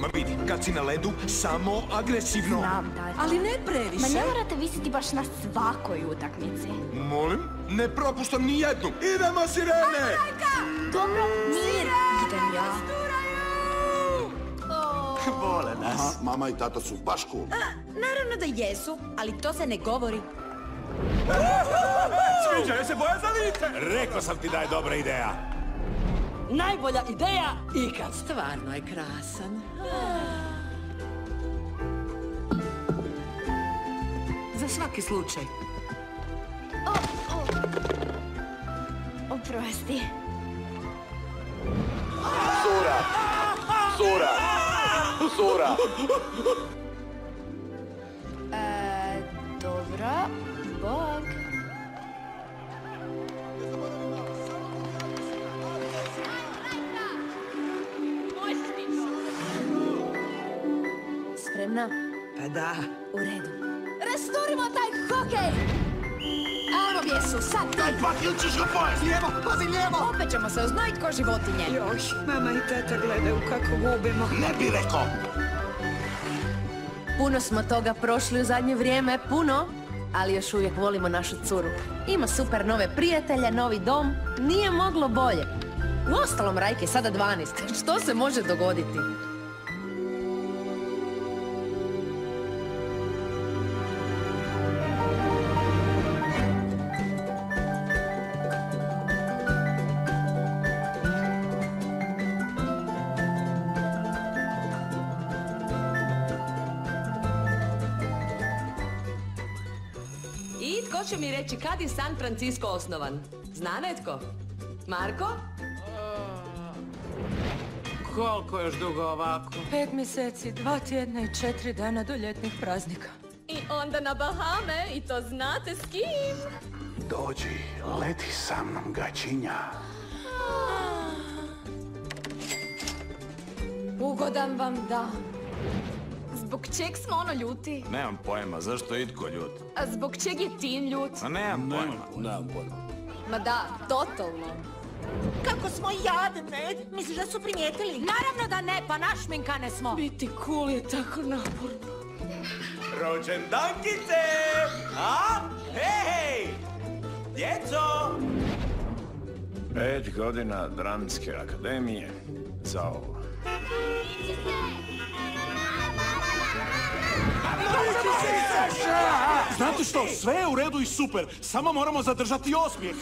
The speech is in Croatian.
Ma vidi, kad si na ledu, samo agresivno. Znam, tati. Ali ne previše. Ma ne morate visiti baš na svakoj utakmici. Molim? Ne propuštam ni jednu. Idemo, sirene! Dobro, mir. Idem ja. Vole nas. Aha, mama i tata su baš cool. Naravno da jesu, ali to se ne govori. Sviđaju se boje za lite! Rekao sam ti da je dobra ideja. Najbolja ideja ikad. Stvarno je krasan. Za svaki slučaj. Oprosti. Sura! Sura! Sura! Dobro. Bog. Spremna? Pa da. U redu. Rasturimo taj hokej! Ajmo, Bjesu, sad ti! Daj, pak, ili ćeš ga pojesti? Lijevo, pazi lijevo! Opet ćemo se oznojit ko životinje. Joj, mama i tata gledaju kako gubimo. Ne bi rekao! Puno smo toga prošli u zadnje vrijeme, puno, ali još uvijek volimo našu curu. Ima super nove prijatelje, novi dom, nije moglo bolje. Uostalom, Rajke je sada 12, što se može dogoditi? I tko će mi reći kad je San Francisco osnovan? Zna netko? Marko? Koliko još dugo ovako? 5 mjeseci, 2 tjedna i 4 dana do ljetnih praznika. I onda na Bahame, i to znate s kim? Dođi, leti sa mnom, gačinja. Ugodan vam dan. Zbog čeg smo ono ljuti? Nemam pojma, zašto je itko ljut? A zbog čeg je Tin ljut? A nemam pojma. Nemam pojma. Ma da, totalno. Kako smo jadne. Misliš da su primijetili? Naravno da ne, pa našminkane smo. Biti cool je tako naporno. Rođendankice! A? Hej! Djeco! 5 godina Dramske akademije za ovo. Znate što, sve je u redu i super, samo moramo zadržati osmijeh.